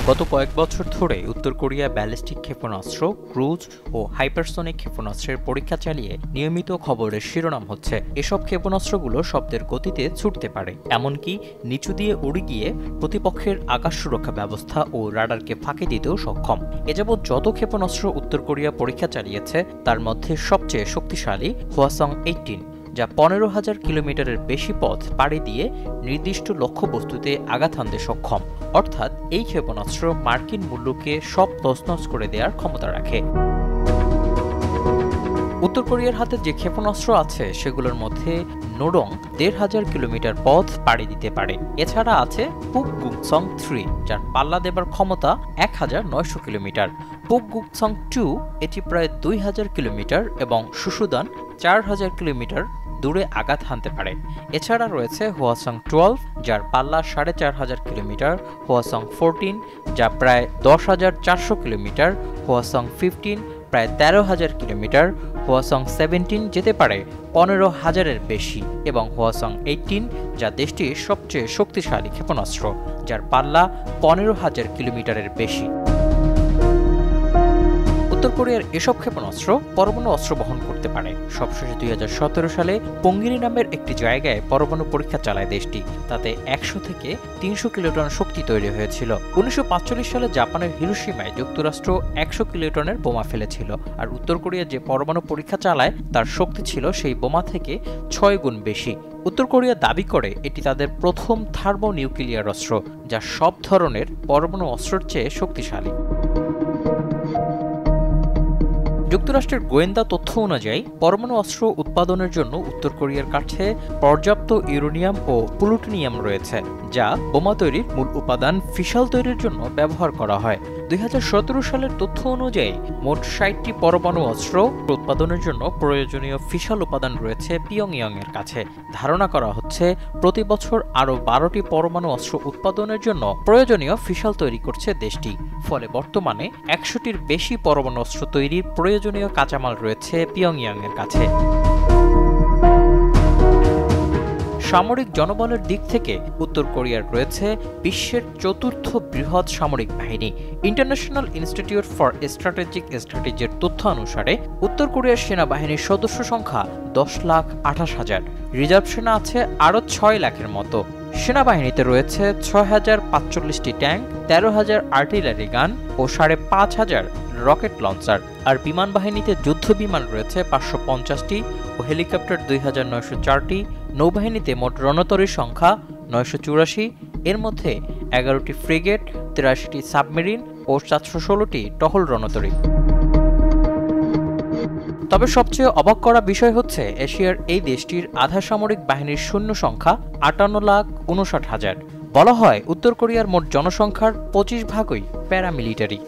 গত কয়েক বছর ধরে উত্তর কোরিয়া ব্যালিস্টিক ক্ষেপণাস্ত্র, ক্রুজ ও হাইপারসনিক ক্ষেপণাস্ত্রের পরীক্ষা চালিয়ে নিয়মিত খবরের শিরোনাম হচ্ছে। এসব ক্ষেপণাস্ত্রগুলো শব্দের গতিতে ছুটতে পারে, এমনকি নিচু দিয়ে উড়ে গিয়ে প্রতিপক্ষের আকাশ সুরক্ষা ব্যবস্থা ও রাডারকে ফাঁকি দিতেও সক্ষম। এ যাবৎ যত ক্ষেপণাস্ত্র উত্তর কোরিয়া পরীক্ষা চালিয়েছে তার মধ্যে সবচেয়ে শক্তিশালী হওয়াসং-18, যা 15,000 কিলোমিটারের বেশি পথ পাড়ি দিয়ে নির্দিষ্ট লক্ষ্যবস্তুতে আঘাত হানতে সক্ষম। অর্থাৎ এই ক্ষেপণাস্ত্র মার্কিন মূল্যকে সব তছনছ করে দেওয়ার ক্ষমতা রাখে। উত্তর কোরিয়ার হাতে যে ক্ষেপণাস্ত্র আছে সেগুলোর মধ্যে নোডং 1,500 কিলোমিটার পথ পাড়ি দিতে পারে। এছাড়া আছে পুকগুকসং-3, যার পাল্লা দেবার ক্ষমতা 1,900 কিলোমিটার। পুকগুকসং-2 এটি প্রায় 2,000 কিলোমিটার এবং সুসুদান 4,000 কিলোমিটার দূরে আঘাত হানতে পারে। এছাড়া রয়েছে হওয়াসং-12, যার পাল্লা 4,500 কিলোমিটার, হওয়াসং-14, যা প্রায় 10,400 কিলোমিটার, হওয়াসং-15 প্রায় 13,000 কিলোমিটার, হওয়াসং-17 যেতে পারে 15,000-এর বেশি এবং হওয়াসং-18, যা দেশটির সবচেয়ে শক্তিশালী ক্ষেপণাস্ত্র, যার পাল্লা 15,000 কিলোমিটারের বেশি। উত্তর কোরিয়ার এসব ক্ষেপণাস্ত্র পরমাণু অস্ত্র বহন করতে পারে। সবশেষে 2017 সালে পঙ্গিরি নামের একটি জায়গায় পরমাণু পরীক্ষা চালায় দেশটি। তাতে 100 থেকে 300 কিলোটন শক্তি তৈরি হয়েছিল। 1945 সালে জাপানের হিরোশিমায় যুক্তরাষ্ট্র 100 কিলোটনের বোমা ফেলেছিল, আর উত্তর কোরিয়া যে পরমাণু পরীক্ষা চালায় তার শক্তি ছিল সেই বোমা থেকে 6 গুণ বেশি। উত্তর কোরিয়া দাবি করে এটি তাদের প্রথম থার্মোনিউক্লিয়ার অস্ত্র, যা সব ধরনের পরমাণু অস্ত্রের চেয়ে শক্তিশালী। যুক্তরাষ্ট্রের গোয়েন্দা তথ্য অনুযায়ী পরমাণু অস্ত্র উৎপাদনের জন্য উত্তর কোরিয়ার কাছে পর্যাপ্ত ইউরেনিয়াম ও প্লুটোনিয়াম রয়েছে, যা বোমা তৈরির মূল উপাদান ফিসাল তৈরির জন্য ব্যবহার করা হয়। 2017 সালের তথ্য অনুযায়ী মোট 60টি পরমাণু অস্ত্র উৎপাদনের জন্য প্রয়োজনীয় ফিসাল উপাদান রয়েছে পিয়ংইয়ংয়ের কাছে। ধারণা করা হচ্ছে প্রতি বছর আরও 12টি পরমাণু অস্ত্র উৎপাদনের জন্য প্রয়োজনীয় ফিসাল তৈরি করছে দেশটি। ফলে বর্তমানে 100টির বেশি পরমাণু অস্ত্র তৈরির প্রয়োজনীয় কাঁচামাল রয়েছে পিয়ংইয়ংয়ের কাছে। সামরিক জনবলের দিক থেকে উত্তর কোরিয়ার রয়েছে বিশ্বের 4র্থ বৃহৎ সামরিক বাহিনী। ইন্টারন্যাশনাল ইনস্টিটিউট ফর স্ট্র্যাটেজিক স্ট্র্যাটেজির তথ্য অনুসারে উত্তর কোরিয়ার সেনাবাহিনীর সদস্য সংখ্যা 10,28,000। রিজার্ভ সেনা আছে আরও 6 লাখের মতো। সেনাবাহিনীতে রয়েছে 6,045টি ট্যাঙ্ক, 13,000 আর্টিলারি গান ও 5,500 রকেট লঞ্চার। আর বিমান বাহিনীতে যুদ্ধ বিমান রয়েছে 550টি ও হেলিকপ্টার 2,904টি। নৌবাহিনীতে মোট রণতরীর সংখ্যা 984, এর মধ্যে 11টি ফ্রিগেট, 83টি সাবমেরিন ও 716টি টহল রণতরী। তবে সবচেয়ে অবাক করা বিষয় হচ্ছে এশিয়ার এই দেশটির আধা সামরিক বাহিনীর সৈন্য সংখ্যা 58,59,000। বলা হয় উত্তর কোরিয়ার মোট জনসংখ্যার 25 ভাগই প্যারামিলিটারি।